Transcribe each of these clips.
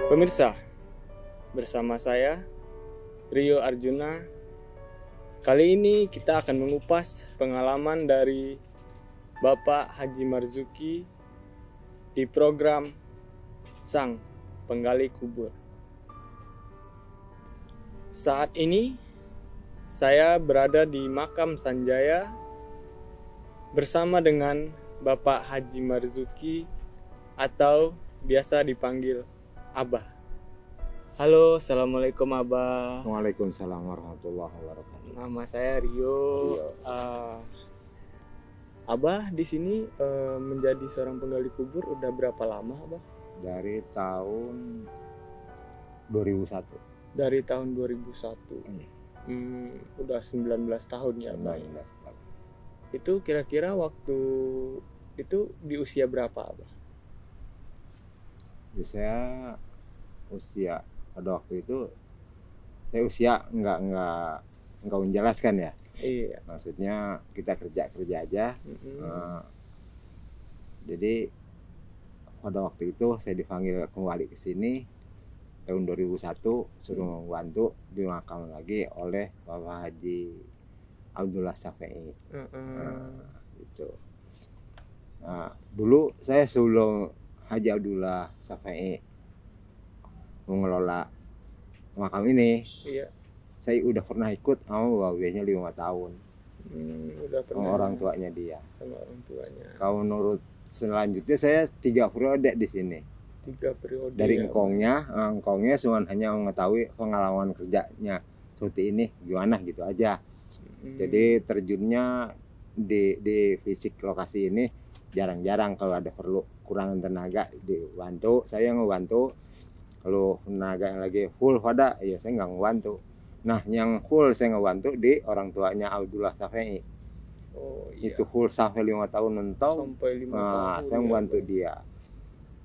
Pemirsa, bersama saya Rio Arjuna. Kali ini kita akan mengupas pengalaman dari Bapak Haji Marzuki di program Sang Penggali Kubur. Saat ini saya berada di Makam Sanjaya bersama dengan Bapak Haji Marzuki atau biasa dipanggil Abah. Halo, assalamualaikum Abah. Waalaikumsalam warahmatullahi wabarakatuh. Nama saya Rio. Abah di sini menjadi seorang penggali kubur udah berapa lama, Abah? Dari tahun 2001. Dari tahun 2001. Udah 19 tahun ya, Abah. 19 tahun. Itu kira-kira waktu itu di usia berapa, Abah? Saya usia pada waktu itu nggak menjelaskan ya. Iya. Maksudnya kita kerja aja. Jadi pada waktu itu saya dipanggil kembali ke sini tahun 2001, suruh membantu di makam lagi oleh Bapak Haji Abdullah Syafi'i. Gitu. Nah, dulu saya sebelum Haji Abdullah Syafi'i mengelola makam ini, iya, saya udah pernah ikut sama babenya 5 tahun. Udah pernah sama orang tuanya dia. Sama orang tuanya. Kalau menurut selanjutnya saya 3 periode di sini. 3 periode. Dari ya, engkongnya cuma hanya mengetahui pengalaman kerjanya seperti ini gimana gitu aja. Jadi terjunnya di fisik lokasi ini jarang-jarang. Kalau ada perlu kurangan tenaga dibantu, saya ngebantu. Kalau tenaga yang lagi full pada, ya saya nggak ngebantu. Nah, yang full saya ngebantu di orang tuanya Abdullah Syafi'i. Oh, iya. Itu full sampai 5 tahun mentok. Sampai 5 tahun. Saya membantu dia.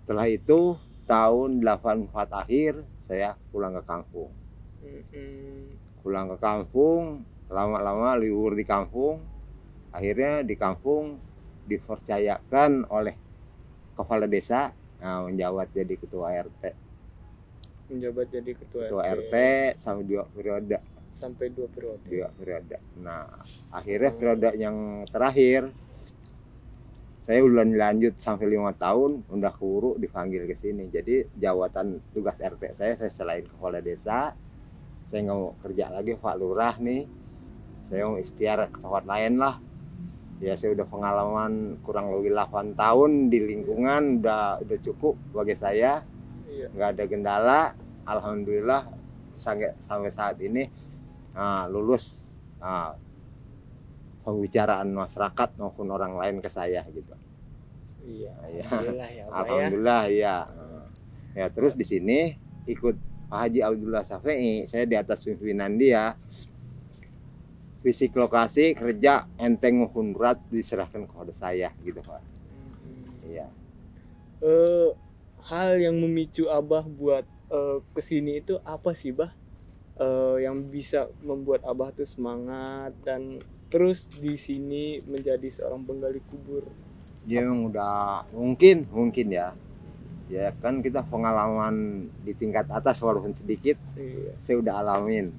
Setelah itu tahun 84 akhir saya pulang ke kampung. Pulang ke kampung, lama-lama libur di kampung. Akhirnya di kampung dipercayakan oleh kepala desa menjabat jadi ketua RT. Menjabat jadi ketua RT sampai 2 periode. Sampai 2 periode. 2 periode. Nah, akhirnya periode yang terakhir saya udah lanjut sampai 5 tahun, udah keburu dipanggil ke sini. Jadi jabatan tugas RT saya selain kepala desa, saya nggak mau kerja lagi Pak Lurah nih. Saya mau ikhtiar ke tempat lain lah. Ya saya udah pengalaman kurang lebih 8 tahun di lingkungan, udah cukup bagi saya. Iya. Nggak ada kendala, alhamdulillah sampai saat ini lulus pembicaraan masyarakat maupun orang lain ke saya gitu. Iya. Ya. Alhamdulillah ya, Pak, ya. Alhamdulillah ya. Ya terus di sini ikut Pak Haji Abdullah Safei, saya di atas pimpinan dia. Fisik lokasi kerja enteng maupun berat diserahkan kepada saya gitu Pak. Iya. Hal yang memicu Abah buat kesini itu apa sih, Bah? Yang bisa membuat Abah tuh semangat dan terus di sini menjadi seorang penggali kubur. Dia memang udah mungkin ya. Ya kan kita pengalaman di tingkat atas walaupun sedikit, Iya. saya udah alamin.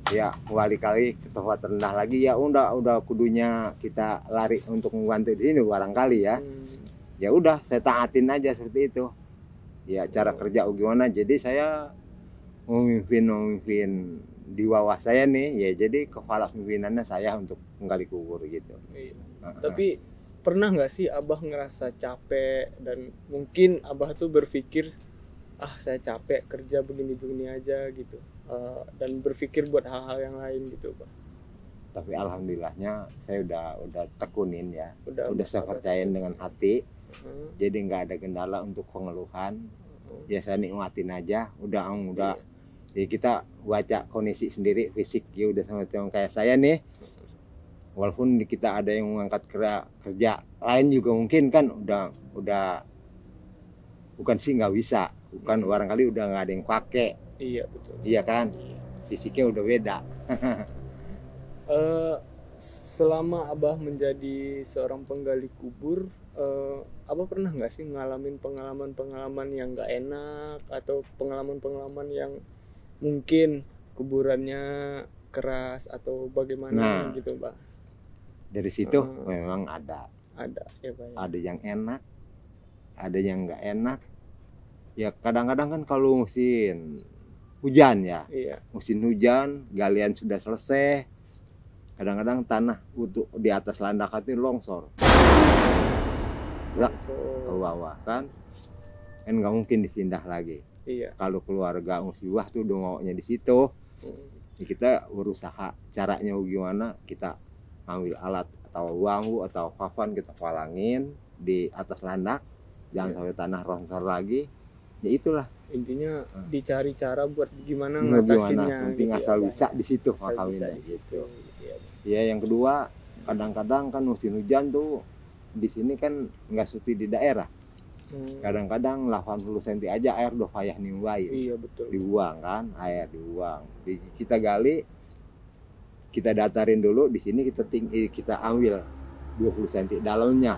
Ya kali ke tempat rendah lagi ya udah kudunya kita lari untuk membantu di sini barangkali ya. Ya udah saya taatin aja seperti itu. Ya cara kerja gimana, jadi saya memimpin di bawah saya nih ya, jadi kepala pimpinannya saya untuk menggali kubur gitu. Iya. Tapi pernah nggak sih Abah ngerasa capek dan mungkin Abah tuh berpikir saya capek kerja begini aja gitu, dan berpikir buat hal-hal yang lain gitu, Pak? Tapi alhamdulillahnya saya udah tekunin ya, udah saya apa? percayain dengan hati. Jadi nggak ada kendala untuk pengeluhan. Ya saya nikmatin aja, udah jadi kita baca kondisi sendiri fisik ya udah sama kayak saya nih. Walaupun kita ada yang mengangkat kerja lain juga mungkin kan udah bukan sih nggak bisa, bukan barangkali udah nggak ada yang pakai. Iya betul. Iya kan, fisiknya udah beda. Selama Abah menjadi seorang penggali kubur, Abah pernah nggak sih ngalamin pengalaman yang nggak enak atau pengalaman yang mungkin kuburannya keras atau bagaimana gitu, Pak? Dari situ memang ada ya, Pak, ya? Ada yang enak, ada yang nggak enak. Ya kadang-kadang kan kalau musim hujan ya, Iya. musim hujan galian sudah selesai, kadang-kadang tanah untuk di atas landakan itu longsor ke bawah kan nggak mungkin dipindah lagi. Iya. Kalau keluarga musibah tuh udah maunya di situ, ya kita berusaha caranya gimana, kita ambil alat atau bambu atau papan kita palangin di atas landak, jangan sampai tanah longsor lagi. Ya itulah intinya, dicari cara buat gimana gimana ngatasinnya penting gitu, asal ya, bisa di situ asal bisa makamnya di gitu. situ. Iya. Ya yang kedua kadang-kadang kan musim hujan tuh di sini kan nggak seperti di daerah. Kadang-kadang 80 cm aja air udah payah nimbain. Iya betul. Dibuang kan, air dibuang. Kita gali, kita datarin dulu, di sini kita ambil 20 cm dalamnya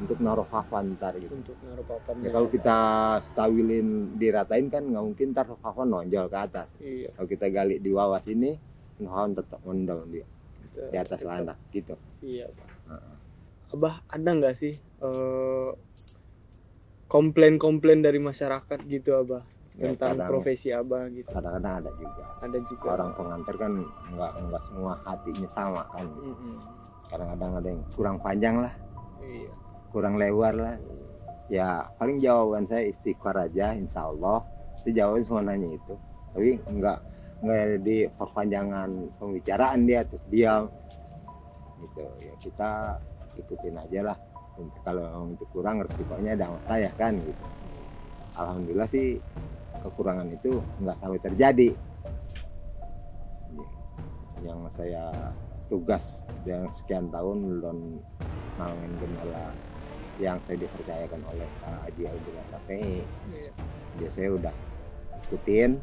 untuk naruh papan ntar gitu. Untuk naruh papan. Ya, kalau kita stabilin diratain kan nggak mungkin ntar papan nonjol ke atas. Iya. Kalau kita gali di bawah sini, papan tetap mendong dia di atas landak gitu. Iya, Pak. Abah ada nggak sih komplain dari masyarakat gitu, Abah, tentang profesi Abah gitu? Kadang-kadang ada juga. Ada juga. Orang pengantar kan nggak semua hatinya sama kan. Kadang-kadang ada yang kurang panjang lah, Iya. kurang lebar lah. Ya paling jawaban saya istighfar aja, insya Allah. Itu jawaban semuanya itu. Tapi nggak di perpanjangan pembicaraan dia terus diam gitu. Ya kita ikutin aja lah. Kalau untuk kurang resikonya ada sama saya kan gitu. Alhamdulillah sih kekurangan itu nggak sampai terjadi. Yang saya tugas yang sekian tahun belum nangin kendala yang saya dipercayakan oleh Pak Haji Abdullah Safei. Dia saya udah ikutin,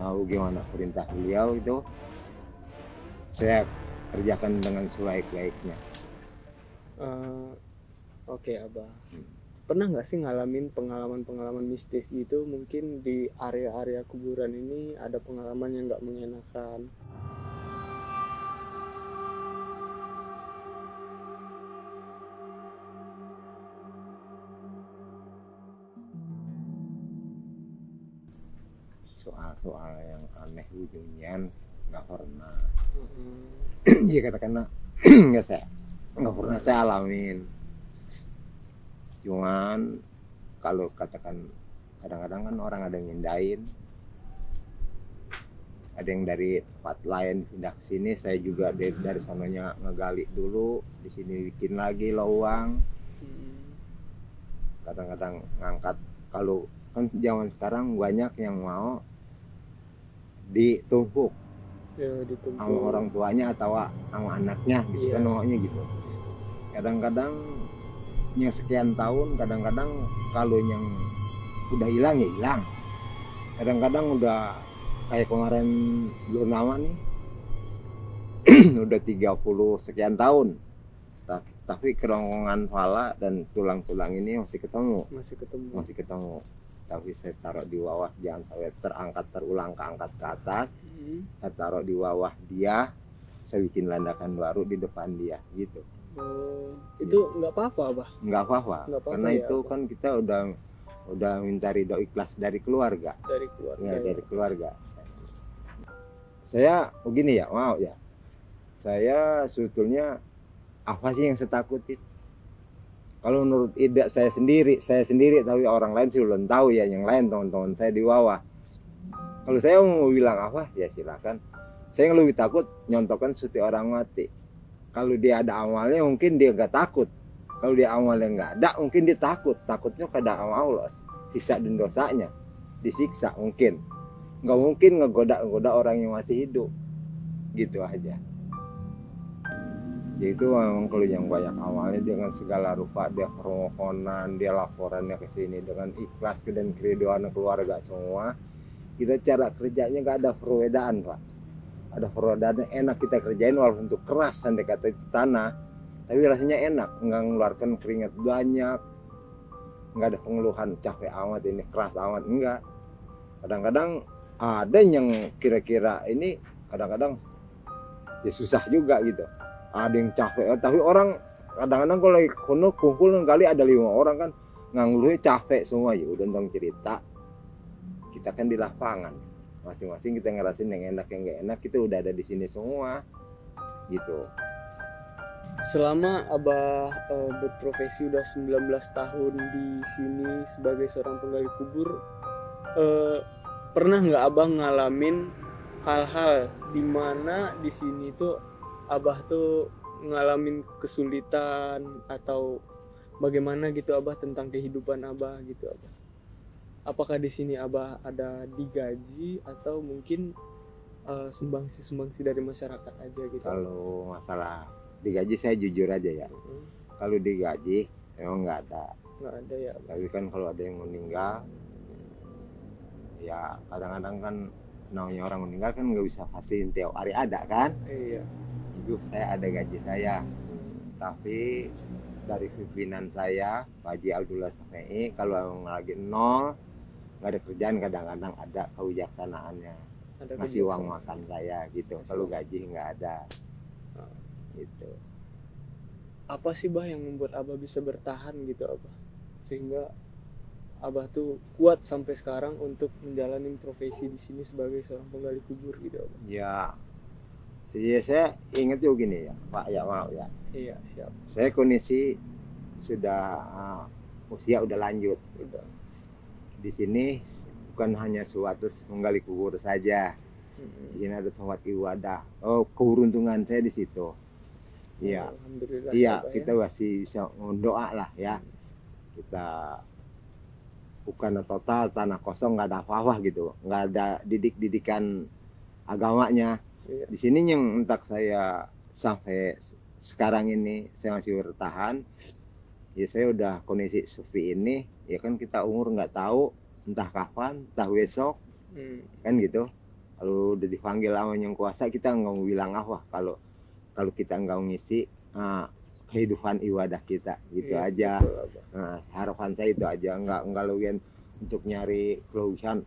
mau gimana perintah beliau itu saya kerjakan dengan sebaik-baiknya. Oke, Abah. Pernah nggak sih ngalamin pengalaman mistis gitu? Mungkin di area-area kuburan ini ada pengalaman yang nggak mengenakan. Soal yang aneh ujungnya nggak pernah. Ya katakanlah nggak pernah saya alamin. Cuman kalau katakan kadang-kadang kan orang ada yang ngindain, ada yang dari tempat lain pindah ke sini, saya juga dari sananya ngegali dulu, di sini bikin lagi lowang. Kadang-kadang ngangkat, kalau kan zaman sekarang banyak yang mau ditumpuk Ya, ditumpuk. sama orang tuanya atau sama anaknya gitu. Kan maunya gitu. Kadang-kadang yang sekian tahun, kadang-kadang kalau yang udah hilang ya hilang. Kadang-kadang udah kayak kemarin belum lama nih udah 30 sekian tahun, tapi kerongkongan pala dan tulang-tulang ini masih ketemu. Tapi saya taruh di bawah, jangan sampai terangkat, terulang keangkat ke atas. Saya taruh di bawah dia, saya bikin landakan baru di depan dia gitu. Itu nggak apa-apa, Abah? Nggak apa-apa, karena ya, itu kan kita udah minta ridho ikhlas dari keluarga. Dari keluarga. Saya begini ya, mau ya. Saya sebetulnya apa sih yang saya takutin? Kalau menurut ide saya sendiri, tapi orang lain sih belum tahu ya, yang lain teman-teman saya di bawah. Kalau saya mau bilang apa, ya silakan. Saya yang lebih takut nyontokan seperti orang mati. Kalau dia ada amalnya mungkin dia nggak takut. Kalau dia amalnya nggak ada, mungkin dia takut. Takutnya kada amal Allah, siksa dan dosanya, disiksa mungkin. Nggak mungkin ngegoda orang yang masih hidup, gitu aja. Yaitu memang kalau yang banyak amalnya dengan segala rupa, dia permohonan, dia laporannya ke sini dengan ikhlas dan keriduan keluarga semua. Kita cara kerjanya nggak ada perbedaan, Pak. Ada perbedaan enak kita kerjain walaupun untuk keras, andai kata itu tanah, tapi rasanya enak, nggak mengeluarkan keringat banyak, nggak ada pengeluhan capek amat ini, keras amat, enggak. Kadang-kadang ada yang kira-kira ini, kadang-kadang ya susah juga gitu. Ada yang capek, tapi orang kadang-kadang kalau kono kumpul kali ada 5 orang kan ngeluhnya capek semua. Ya udah tentang cerita, kita kan di lapangan masing-masing, kita ngerasain yang enak yang nggak enak, kita udah ada di sini semua gitu. Selama Abah berprofesi udah 19 tahun di sini sebagai seorang penggali kubur, pernah nggak Abah ngalamin hal-hal dimana di sini tuh Abah tuh ngalamin kesulitan atau bagaimana gitu Abah, tentang kehidupan Abah gitu Abah? Apakah di sini Abah ada digaji atau mungkin sumbangsi dari masyarakat aja gitu? Kalau masalah digaji saya jujur aja ya. Kalau digaji emang nggak ada ya. Tapi kan kalau ada yang meninggal, ya kadang-kadang kan namanya orang meninggal kan nggak bisa pastiin tiap hari ada kan. Iya. Itu saya ada gaji saya, tapi dari pimpinan saya Pak Haji Abdullah Safei, kalau lagi nol nggak ada kerjaan, kadang-kadang ada kebijaksanaannya, ngasih uang makan saya gitu. Kalau gaji nggak ada gitu. Apa sih Bah yang membuat Abah bisa bertahan gitu Abah, sehingga Abah tuh kuat sampai sekarang untuk menjalani profesi di sini sebagai seorang penggali kubur gitu Abah? Ya, jadi saya ingat juga gini ya Pak, ya mau ya. Iya, siap. Saya kondisi sudah usia udah lanjut. Udah. Di sini bukan hanya suatu menggali kubur saja. Di sini ada tempat ibadah. Oh, keberuntungan saya di situ. Iya. Alhamdulillah. Iya, kita masih bisa doa lah ya. Kita bukan total tanah kosong, nggak ada apa-apa gitu, nggak ada didikan agamanya. Iya. Di sini yang entah saya sampai sekarang ini saya masih bertahan. Ya saya udah kondisi seperti ini, ya kan kita umur nggak tahu entah kapan, entah besok, kan gitu. Kalau udah dipanggil sama yang kuasa, kita nggak mau bilang apa kalau kita nggak ngisi kehidupan ibadah kita gitu aja. Nah, harapan saya itu aja, nggak lugian untuk nyari kelebihan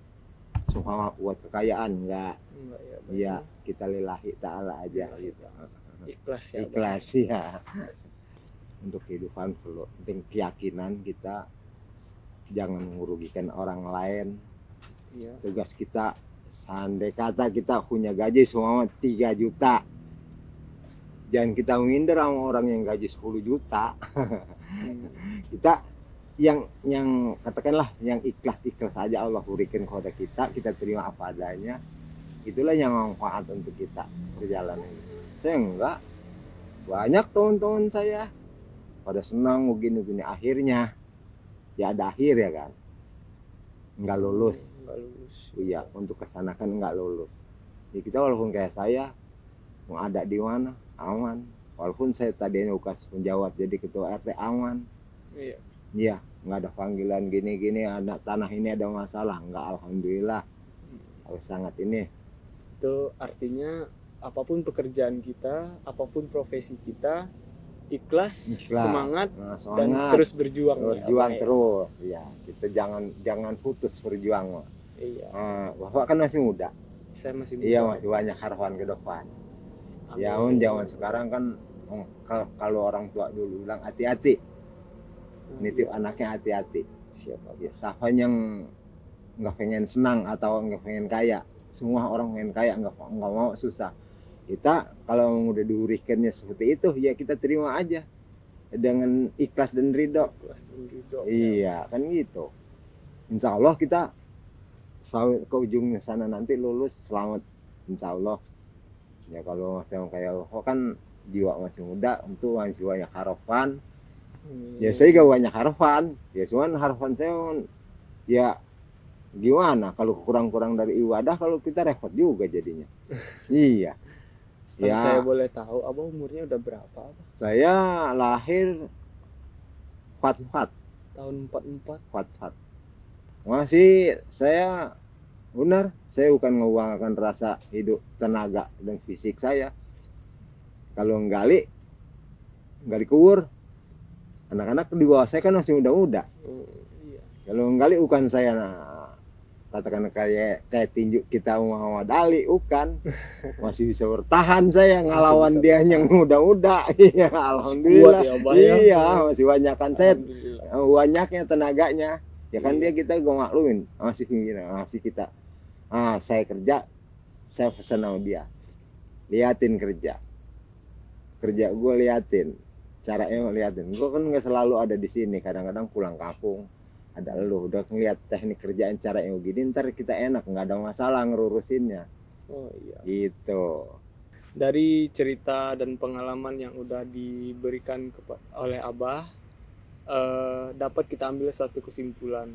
semua buat kekayaan, enggak ya, kita lillahi ta'ala aja gitu. Ikhlas ya. Untuk kehidupan perlu penting keyakinan kita, jangan merugikan orang lain. Tugas kita, seandai kata kita punya gaji semua 3 juta, jangan kita minder sama orang yang gaji 10 juta. Kita yang katakanlah yang ikhlas aja Allah berikan kepada kita terima apa adanya. itulah yang manfaat untuk kita perjalanan ini. Saya enggak, banyak teman-teman saya pada senang begini-gini, akhirnya ya ada akhir ya kan, nggak lulus. Nggak lulus. Iya, untuk kesana kan nggak lulus. Jadi kita walaupun kayak saya mau ada di mana aman, walaupun saya tadinya bekas penjawat jadi ketua RT aman. Iya. Iya, nggak ada panggilan gini-gini, anak tanah ini ada masalah, nggak, alhamdulillah. Harus sangat ini. Itu artinya apapun pekerjaan kita, apapun profesi kita, ikhlas, Ikhlas. semangat, Nah, dan semangat, terus berjuang. berjuang ya, Pak, terus. Ya, kita jangan putus berjuang. Iya. Bapak kan masih muda. Saya masih Iya, muda. masih banyak harapan ke depan. Amin. Ya, zaman sekarang kan kalau orang tua dulu bilang hati-hati, nitip anaknya hati-hati. Siapa? Ya, siapa yang nggak pengen senang atau nggak pengen kaya, semua orang pengen kaya, nggak mau susah. Kita kalau udah diberikannya seperti itu, ya kita terima aja dengan ikhlas dan ridho. Ikhlas dan ridho. Iya, kan gitu. Insya Allah kita sampai ke ujungnya sana nanti lulus selamat, insya Allah. Ya kalau macam kayak kan jiwa masih muda, untuk masih banyak harapan. Ya saya gak banyak harapan, ya cuman harapan saya ya gimana kalau kurang-kurang dari ibadah, kalau kita repot juga jadinya. Iya. Kalau Ya, saya boleh tahu, Abah umurnya udah berapa, Abah? saya lahir 44, Tahun 44. 44. Masih saya benar, saya bukan menggunakan rasa hidup, tenaga dan fisik saya. Kalau nggali kubur, anak-anak di bawah saya kan masih muda-muda. Iya. Kalau nggali bukan saya, katakan kayak tinju kita Muhammad Ali, bukan. Masih bisa bertahan saya ngelawan bisa dia bertahan. yang muda-muda. Iya, alhamdulillah. Kuat ya, Abah, ya. Iya, masih banyak kan saya, Alhamdulillah. banyaknya tenaganya. Ya kan Iya. dia, kita gue maklumin, masih kita. Saya kerja, saya pesan sama dia, liatin kerja gue, liatin caranya, liatin. Gue kan nggak selalu ada di sini, kadang-kadang pulang kampung. Ada lu udah ngeliat teknik kerjaan caranya begini, ntar kita enak, nggak ada masalah ngerurusinnya. Oh iya. Gitu. Dari cerita dan pengalaman yang udah diberikan oleh Abah, dapat kita ambil satu kesimpulan.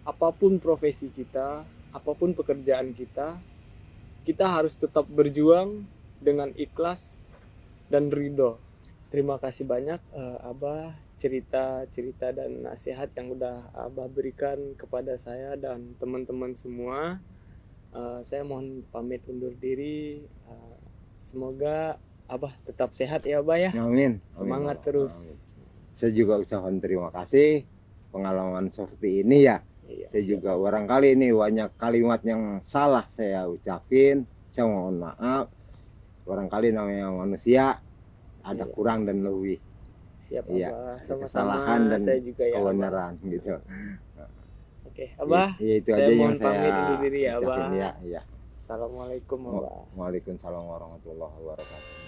Apapun profesi kita, apapun pekerjaan kita harus tetap berjuang dengan ikhlas dan ridho. Terima kasih banyak Abah, cerita-cerita dan nasihat yang udah Abah berikan kepada saya dan teman-teman semua. Saya mohon pamit undur diri. Semoga Abah tetap sehat ya, Abah ya. Amin. Semangat Amin. terus. Amin. Saya juga ucapkan terima kasih pengalaman seperti ini ya. Iya, Saya juga barangkali ini banyak kalimat yang salah saya ucapin, saya mohon maaf. Barangkali namanya manusia ada Iya. kurang dan lebih. Siap, Iya, Abah. ada Sama-sama. kesalahan dan Saya juga ya, Abah. kebenaran gitu. Oke, Abah. Ya, itu saya aja yang mohon pamit saya undur diri ya, ucapin. Abah. Ya, ya. Assalamualaikum, Abah. Waalaikumsalam warahmatullahi wabarakatuh.